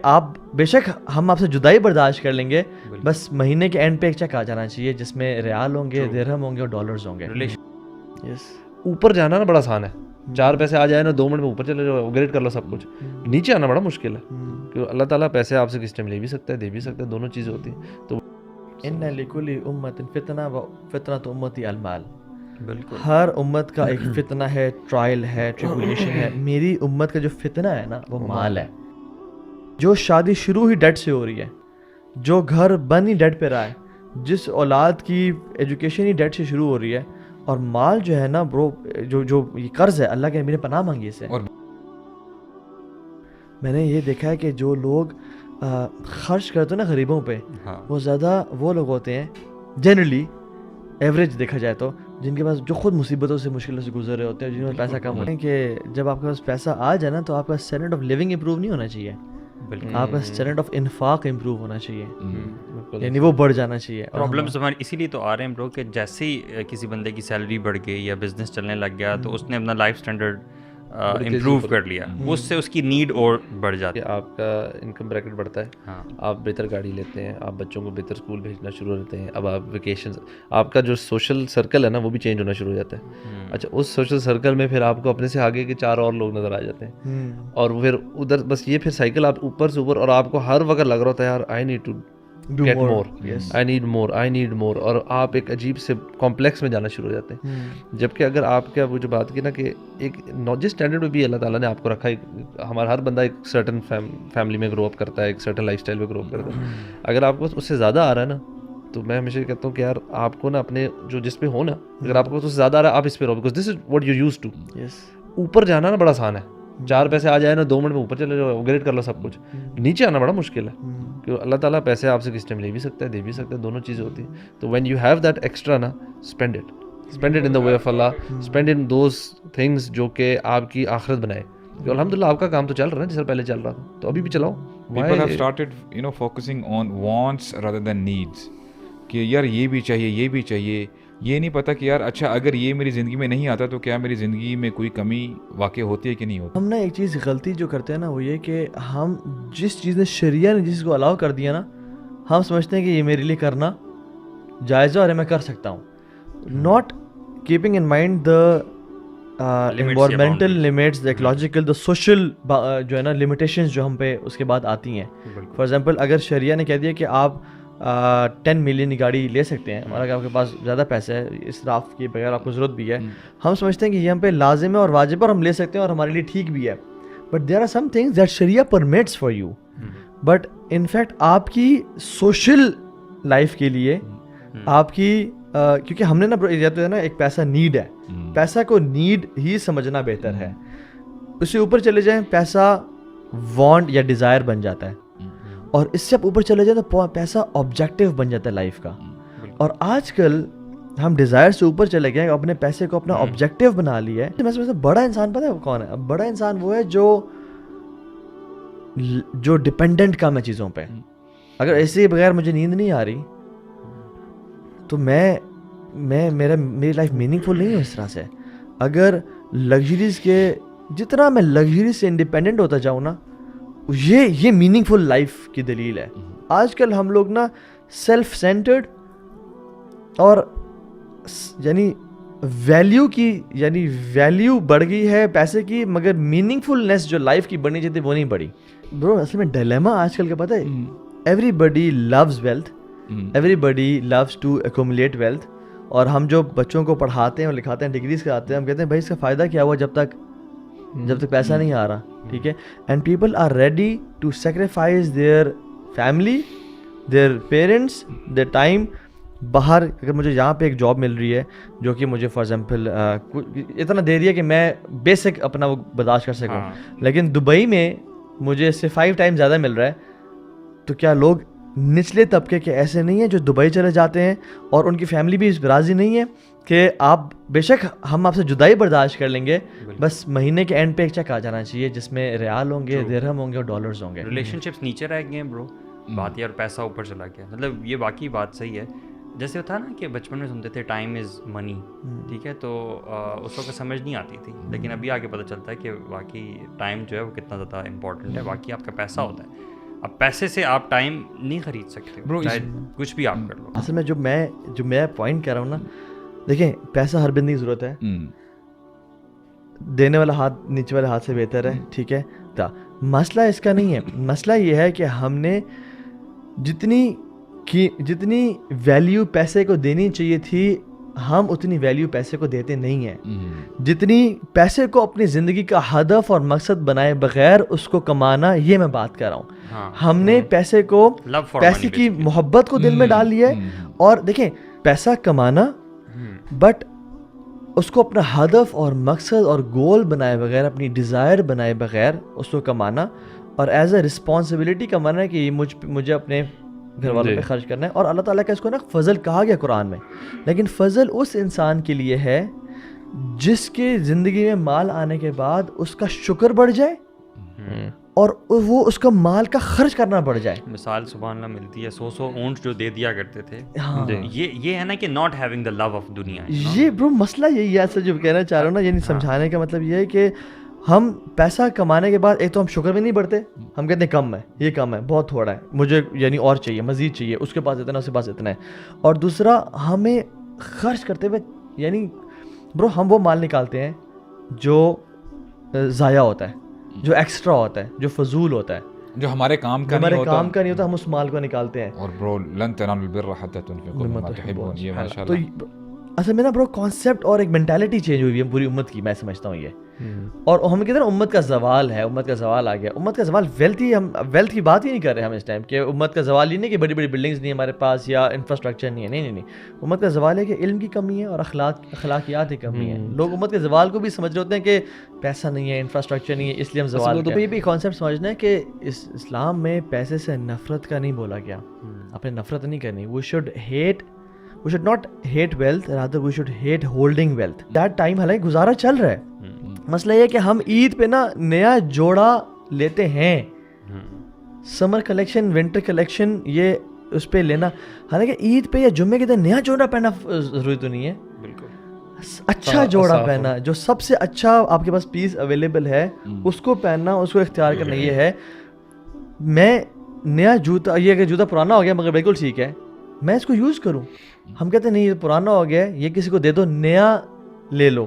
آپ بے شک ہم آپ سے جدائی برداشت کر لیں گے, بس مہینے کے اینڈ پہ ایک چیک آ جانا چاہیے جس میں ریال ہوں گے, درہم ہوں گے اور ڈالرز ہوں گے. اوپر جانا نا بڑا آسان ہے, 4 پیسے آ جائے نا 2 منٹ میں اوپر چلے جاؤ, اپگریڈ کر لو سب کچھ. نیچے آنا بڑا مشکل ہے, کیونکہ اللہ تعالیٰ پیسے آپ سے کس ٹائم لے بھی سکتا ہے, دے بھی سکتا ہے, دونوں چیزیں ہوتی ہیں. تو ان لکل امت فتنہ و فتنۃ امتی المال. بالکل ہر امت کا ایک فتنہ ہے, ٹرائل ہے, ٹریبولیشن ہے. میری امت کا جو فتنہ ہے نا وہ مال ہے. جو شادی شروع ہی ڈیٹ سے ہو رہی ہے, جو گھر بن ہی ڈیٹ پہ رہا ہے, جس اولاد کی ایجوکیشن ہی ڈیٹ سے شروع ہو رہی ہے, اور مال جو ہے نا برو, جو یہ قرض ہے, اللہ کے نبی نے پناہ مانگی اسے. میں نے یہ دیکھا ہے کہ جو لوگ خرچ کرتے ہیں نا غریبوں پہ, وہ زیادہ وہ لوگ ہوتے ہیں جنرلی ایوریج دیکھا جائے تو, جن کے پاس جو خود مصیبتوں سے مشکلوں سے گزر رہے ہوتے ہیں, جنہوں نے پیسہ کم ہوتا ہے. کہ جب آپ کے پاس پیسہ آ جائے نا تو آپ کا اسٹینڈرڈ آف لیونگ امپروو نہیں ہونا چاہیے, آپ کا اسٹینڈرڈ آف انفاق امپروو ہونا چاہیے, یعنی وہ بڑھ جانا چاہیے. پرابلمس ہمارے اسی لیے تو آ رہے ہیں برو, کہ جیسے ہی کسی بندے کی سیلری بڑھ گئی یا بزنس چلنے لگ گیا تو اس نے اپنا لائف اسٹینڈرڈ امپروو کر لیا, اس سے اس کی نیڈ اور بڑھ جاتی ہے. آپ کا انکم بریکٹ بڑھتا ہے, آپ بہتر گاڑی لیتے ہیں, آپ بچوں کو بہتر اسکول بھیجنا شروع ہوتے ہیں, اب آپ ویکیشنز, آپ کا جو سوشل سرکل ہے نا وہ بھی چینج ہونا شروع ہو جاتا ہے. اچھا, اس سوشل سرکل میں پھر آپ کو اپنے سے آگے کے 4 اور لوگ نظر آ جاتے ہیں, اور پھر ادھر بس یہ پھر سائیکل آپ اوپر سے اوپر, اور آپ کو ہر وقت لگ رہا ہوتا ہے یار I need to get more, I need more, I need more, اور آپ ایک عجیب سے کمپلیکس میں جانا شروع ہو جاتے ہیں. جبکہ اگر آپ کا وہ جو بات کی نا کہ ایک جس اسٹینڈرڈ میں بھی اللہ تعالیٰ نے آپ کو رکھا ہے, ہمارا ہر بندہ ایک سرٹن فیملی میں گرو اپ کرتا ہے, ایک سرٹن لائف اسٹائل میں گرو اپ کرتا ہے. اگر آپ کو اس سے زیادہ آ رہا ہے نا, تو میں ہمیشہ کہتا ہوں کہ یار آپ کو نا اپنے جو جس پہ ہو نا, اگر آپ کو اس سے زیادہ آ رہا ہے آپ اس پہ رہو, because this is what you use to. اوپر جانا نا بڑا آسان ہے, 4 پیسے آ جائے نا 2 منٹ میں اوپر چلے جاؤ, اپگریڈ کر لو سب کچھ. نیچے آنا بڑا مشکل ہے, کیونکہ اللہ تعالیٰ پیسے آپ سے کس ٹائم لے بھی سکتا ہے, دے بھی سکتا ہے, دونوں چیزیں ہوتی ہیں. تو when you have that extra نا, spend it in the way of Allah, spend in those things جو کہ آپ کی آخرت بنائے. الحمدللہ آپ کا کام تو چل رہا ہے جس طرح پہلے چل رہا تھا, تو ابھی بھی چلاؤ. People have started, focusing on wants rather than needs. کہ یار یہ بھی چاہیے, یہ بھی چاہیے. یہ نہیں پتا کہ یار اچھا اگر یہ میری زندگی میں نہیں آتا تو کیا میری زندگی میں کوئی کمی واقع ہوتی ہے کہ نہیں ہوتی. ہم نا ایک چیز غلطی جو کرتے ہیں نا وہ یہ کہ ہم جس چیز نے شریعہ نے جس کو الاؤ کر دیا نا, ہم سمجھتے ہیں کہ یہ میرے لیے کرنا جائز ہے اور میں کر سکتا ہوں, not keeping in mind the environmental limits, the ecological, the social جو ہے نا لمیٹیشنز جو ہم پہ اس کے بعد آتی ہیں. فار ایگزامپل اگر شریعہ نے کہہ دیا کہ آپ 10 ملین کی گاڑی لے سکتے ہیں, اور اگر آپ کے پاس زیادہ پیسہ ہے, اسراف کے بغیر آپ کو ضرورت بھی ہے, ہم سمجھتے ہیں کہ یہ ہم پہ لازم ہے اور واجب ہے اور ہم لے سکتے ہیں اور ہمارے لیے ٹھیک بھی ہے. But there are some things that sharia permits for you, but in fact آپ کی سوشل لائف کے لیے آپ کی کیونکہ ہم نے نا یا تو ہے نا ایک پیسہ نیڈ ہے, پیسہ کو نیڈ ہی سمجھنا بہتر ہے. اس سے اوپر چلے جائیں پیسہ وانٹ یا ڈیزائر بن جاتا ہے, اور اس سے آپ اوپر چلے جائیں تو پیسہ آبجیکٹیو بن جاتا ہے لائف کا. اور آج کل ہم ڈیزائر سے اوپر چلے گئے, اپنے پیسے کو اپنا آبجیکٹیو بنا لیا ہے. میں سمجھتا ہوں بڑا انسان پتہ ہے کون ہے؟ بڑا انسان وہ ہے جو ڈپینڈنٹ کم ہے چیزوں پہ. اگر ایسے بغیر مجھے نیند نہیں آ رہی تو میری لائف میننگ فل نہیں ہے اس طرح سے. اگر لگژریز کے جتنا میں لگژری سے انڈیپینڈنٹ ہوتا جاؤں نا, یہ میننگ فل لائف کی دلیل ہے. آج کل ہم لوگ نا سیلف سینٹرڈ اور یعنی ویلیو بڑھ گئی ہے پیسے کی, مگر میننگ فلنس جو لائف کی بڑھنی چاہیے وہ نہیں بڑھی. برو اصل میں ڈیلیما آج کل کا پتہ ہے, everybody loves wealth, everybody loves to accumulate wealth, اور ہم جو بچوں کو پڑھاتے ہیں اور لکھاتے ہیں, ڈگریز کراتے ہیں, ہم کہتے ہیں بھائی اس کا فائدہ کیا ہوا جب تک پیسہ نہیں آ رہا, ٹھیک ہے. And people are ready to sacrifice their family, their parents, their time. باہر اگر مجھے یہاں پہ ایک جاب مل رہی ہے جو کہ مجھے فار ایگزامپل اتنا دے رہی ہے کہ میں بیسک اپنا وہ برداشت کر سکوں, لیکن دبئی میں مجھے اس سے 5 ٹائم زیادہ مل رہا ہے, تو کیا لوگ نچلے طبقے کے ایسے نہیں ہیں جو دبئی چلے جاتے ہیں اور ان کی فیملی بھی اس پہ راضی نہیں ہے کہ آپ بے شک ہم آپ سے جدائی برداشت کر لیں گے, بس مہینے کے اینڈ پہ ایک چیک آ جانا چاہیے جس میں ریال ہوں گے, درہم ہوں گے اور ڈالرز ہوں گے. ریلیشن شپس نیچے رہ گئے ہیں برو, بات یہ اور پیسہ اوپر چلا گیا. مطلب یہ واقعی بات صحیح ہے. جیسے تھا نا کہ بچپن میں سنتے تھے ٹائم از منی, ٹھیک ہے, تو اس وقت سمجھ نہیں آتی تھی, لیکن ابھی آگے پتہ چلتا ہے کہ واقعی ٹائم جو ہے وہ کتنا زیادہ امپورٹنٹ ہے, واقعی آپ کا پیسہ ہوتا ہے. اب پیسے سے آپ ٹائم نہیں خرید سکتے Bro, چاہے کچھ بھی آپ کر لو. اصل میں جو میں پوائنٹ کہہ رہا ہوں نا, دیکھیں پیسہ ہر بندے کی ضرورت ہے, دینے والا ہاتھ نیچے والے ہاتھ سے بہتر ہے, ٹھیک ہے. مسئلہ اس کا نہیں ہے, مسئلہ یہ ہے کہ ہم نے جتنی ویلیو پیسے کو دینی چاہیے تھی ہم اتنی ویلیو پیسے کو دیتے نہیں ہیں. جتنی پیسے کو اپنی زندگی کا ہدف اور مقصد بنائے بغیر اس کو کمانا, یہ میں بات کر رہا ہوں. ہم نے پیسے کو, پیسے کی محبت کو دل میں ڈال لیا ہے. اور دیکھیں پیسہ کمانا بٹ اس کو اپنا ہدف اور مقصد اور گول بنائے بغیر, اپنی ڈیزائر بنائے بغیر اس کو کمانا, اور ایز اے رسپانسبلٹی کمانا ہے کہ مجھے اپنے گھر والوں پہ خرچ کرنا ہے. اور اللہ تعالیٰ کا اس کو نا فضل کہا گیا قرآن میں, لیکن فضل اس انسان کے لیے ہے جس کے زندگی میں مال آنے کے بعد اس کا شکر بڑھ جائے اور وہ اس کا مال کا خرچ کرنا بڑھ جائے. مثال سبحان اللہ ملتی ہے, 100 اونٹ جو دے دیا کرتے تھے. یہ ہے نا کہ not having the love of دنیا. یہ برو مسئلہ یہی ہے ایسا جو کہنا چاہ رہا ہوں نا, یعنی سمجھانے کا مطلب یہ ہے کہ ہم پیسہ کمانے کے بعد ایک تو ہم شکر بھی نہیں بڑھتے, ہم کہتے ہیں کم ہے, یہ کم ہے, بہت تھوڑا ہے, مجھے یعنی اور چاہیے, مزید چاہیے, اس کے پاس اتنا, اس کے پاس اتنا ہے. اور دوسرا ہمیں خرچ کرتے ہوئے یعنی برو ہم وہ مال نکالتے ہیں جو ضائع ہوتا ہے, جو ایکسٹرا ہوتا ہے, جو فضول ہوتا ہے, جو ہمارے کام کا ہمارے کام کا نہیں ہوتا, ہم اس مال کو نکالتے ہیں. اور برو لن تنالوا البر حتى تنفقوا مما تحبون, یہ ماشاءاللہ. تو اصل میں نا برو کانسیپٹ اور ایک مینٹالٹی چینج ہوئی ہے پوری امت کی, میں سمجھتا ہوں یہ. اور ہم کہتے ہیں نا امت کا زوال ہے, امت کا زوال آ گیا. امت کا زوال ہم ویلتھ کی بات ہی نہیں کر رہے ہم اس ٹائم, کہ امت کا زوال یہ نہیں کہ بڑی بڑی بلڈنگز نہیں ہمارے پاس یا انفراسٹرکچر نہیں ہے, نہیں. امت کا زوال ہے کہ علم کی کمی ہے اور اخلاقیات کی کمی ہے. لوگ امت کے زوال کو بھی سمجھ رہے ہوتے ہیں کہ پیسہ نہیں ہے, انفراسٹرکچر نہیں ہے, اس لیے ہم زوال. تو یہ بھی کانسیپٹ سمجھنا ہے کہ اسلام میں پیسے سے نفرت کا نہیں بولا گیا, اپنے نفرت نہیں کرنی. We should not hate wealth, rather we should hate holding wealth. That time حالانکہ گزارا چل رہا ہے. مسئلہ یہ کہ ہم عید پہ نا نیا جوڑا لیتے ہیں, سمر کلیکشن, ونٹر کلیکشن, یہ اس پہ لینا, حالانکہ عید پہ یا جمعے کے دن نیا جوڑا پہننا ضروری تو نہیں ہے. اچھا جوڑا پہننا, جو سب سے اچھا آپ کے پاس پیس اویلیبل ہے اس کو پہننا, اس کو اختیار کرنا. یہ ہے میں نیا جوتا, یہ اگر جوتا پرانا ہو گیا مگر بالکل ٹھیک ہے, میں اس کو یوز کروں. ہم کہتے ہیں نہیں یہ پرانا ہو گیا, یہ کسی کو دے دو, نیا لے لو.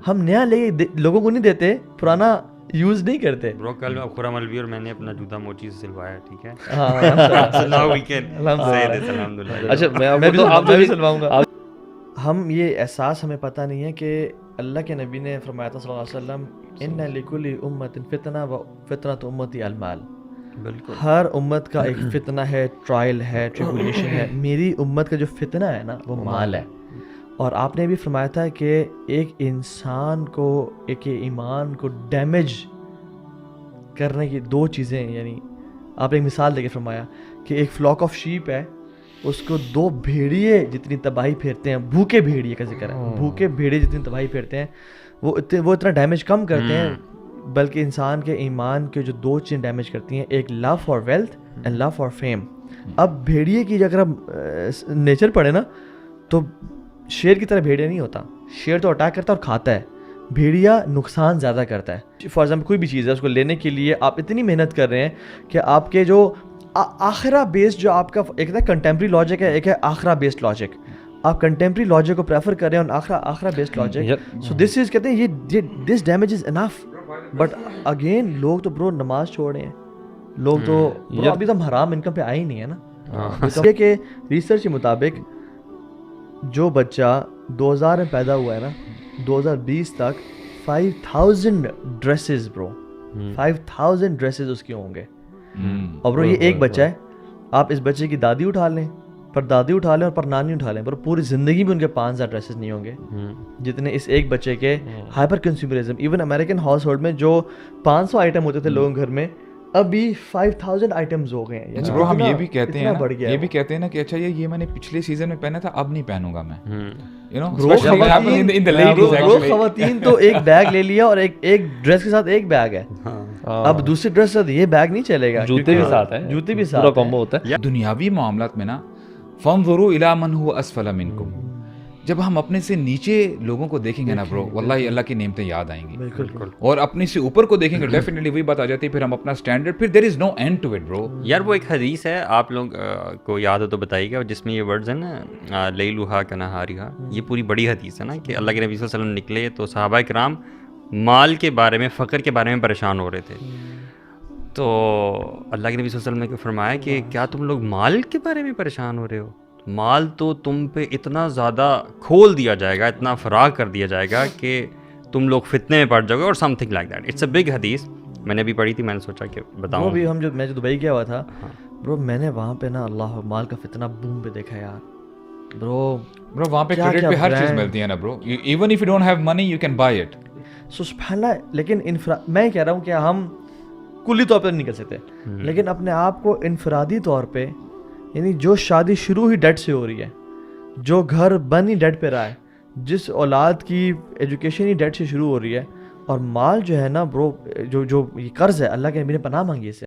ہم نیا لے لوگوں کو نہیں دیتے, پرانا یوز نہیں کرتے. برو کل خرم الوی اور میں نے اپنا جوتا موچی سے سلوایا, ٹھیک ہے. اچھا میں بھی سلواؤں گا. ہم یہ احساس ہمیں پتہ نہیں ہے کہ اللہ کے نبی نے فرمایا تھا صلی اللہ علیہ وسلم, ان لکل امت فتنہ و فتنۃ امتی المال. بالکل ہر امت کا ایک فتنہ ہے, ٹرائل ہے, ٹریبولیشن ہے. میری امت کا جو فتنہ ہے نا وہ مال ہے. اور آپ نے بھی فرمایا تھا کہ ایک انسان کو, ایک ایمان کو ڈیمیج کرنے کی دو چیزیں, یعنی آپ نے ایک مثال دے کے فرمایا کہ ایک فلاک آف شیپ ہے, اس کو دو بھیڑیے جتنی تباہی پھیرتے ہیں, بھوکے بھیڑیے کا ذکر ہے, بھوکے بھیڑیے جتنی تباہی پھیرتے ہیں وہ اتنا ڈیمیج کم کرتے ہیں, بلکہ انسان کے ایمان کے جو دو چیزیں ڈیمیج کرتی ہیں, ایک love for wealth and love for fame. اب بھیڑیے کی اگر آپ نیچر پڑھے نا تو شیر کی طرح بھیڑیا نہیں ہوتا. شیر تو اٹیک کرتا ہے اور کھاتا ہے, بھیڑیا نقصان زیادہ کرتا ہے. فار ایگزامپل کوئی بھی چیز ہے, اس کو لینے کے لیے آپ اتنی محنت کر رہے ہیں کہ آپ کے جو آخرہ بیسڈ جو آپ کا ایک ہے کنٹمپری لاجک ہے, ایک ہے آخرہ بیسڈ لاجک. آپ کنٹمپری لاجک کو پریفر کر رہے ہیں اور آخرہ بیسڈ لاجک. سو دس از کہتے ہیں یہ دس damage is enough. But again لوگ تو برو نماز چھوڑ رہے ہیں, لوگ تو ابھی تو ہم حرام انکم پہ آئے ہی نہیں ہے نا. یہ کہ ریسرچ کے مطابق جو بچہ 2000 میں پیدا ہوا ہے نا, 2020 تک 5000 ڈریسز برو, 5000 ڈریسز اس کے ہوں گے. اور برو یہ ایک بچہ ہے, آپ اس بچے کی دادی اٹھا لیں, پر دادی اٹھا لیں اور پر نانی اٹھا لیں, پر پوری زندگی میں ان کے 5000 ڈریسز نہیں ہوں گے جتنے اس ایک بچے کے. Hyper consumerism, even American house hold میں جو 500 آئٹم ہوتے تھے لوگوں کے گھر میں, ابھی 5000 آئٹمز ہو گئے ہیں. برو ہم یہ بھی کہتے ہیں, یہ بھی کہتے ہیں نا کہ اچھا یہ میں نے پچھلے سیزن میں پہنا تھا, اب نہیں پہنوں گا میں. خواتین تو ایک بیگ لے لیا اور ایک ڈریس کے ساتھ ایک بیگ ہے, اب دوسری ڈریس کے ساتھ یہ بیگ نہیں چلے گا, جوتے بھی ساتھ ہیں, جوتے بھی ساتھ کمبو ہوتا ہے. دنیاوی معاملات میں نا فانظروا الی من هو اسفل منکم, جب ہم اپنے سے نیچے لوگوں کو دیکھیں گے نا برو واللہ اللہ کی نعمتیں یاد آئیں گی. بالکل. اور اپنے سے اوپر کو دیکھیں گے ڈیفینیٹلی وہی بات آ جاتی ہے, پھر ہم اپنا اسٹینڈرڈ, پھر دیر از نو اینڈ ٹو اٹ برو. یار وہ ایک حدیث ہے, آپ لوگ کو یاد ہو تو بتائیے گا, جس میں یہ ورڈز ہیں نا لیلوہا کنہاریہا, یہ پوری بڑی حدیث ہے نا کہ اللہ کے نبی صلی اللہ علیہ وسلم نکلے تو صحابہ کرام مال کے بارے میں, فقر کے بارے میں پریشان ہو رہے تھے. تو اللہ کے نبی صلی اللہ علیہ وسلم نے فرمایا کہ کیا تم لوگ مال کے بارے میں پریشان ہو رہے ہو؟ مال تو تم پہ اتنا زیادہ کھول دیا جائے گا, اتنا فراغ کر دیا جائے گا کہ تم لوگ فتنے میں پڑ جاؤ گے, اور something like that. It's a big حدیث, میں نے ابھی پڑھی تھی, میں نے سوچا کہ بتاؤں. وہ بھی میں جو دبئی گیا ہوا تھا برو, میں نے وہاں پہ نا اللہ مال کا فتنہ بوم پہ دیکھا یار. برو وہاں پہ کریڈٹ پہ ہر چیز ملتی ہے نا bro, even if you don't have money you can buy it. So سبحان اللہ. لیکن میں کہہ رہا ہوں کہ ہم کلی طور پہ نہیں نکل سکتے, لیکن اپنے آپ کو انفرادی طور پہ, یعنی جو شادی شروع ہی ڈیٹ سے ہو رہی ہے, جو گھر بن ہی ڈیٹ پہ رہا ہے, جس اولاد کی ایجوکیشن ہی ڈیٹ سے شروع ہو رہی ہے, اور مال جو ہے نا برو, جو یہ قرض ہے, اللہ کے نبی نے پناہ مانگی اس سے.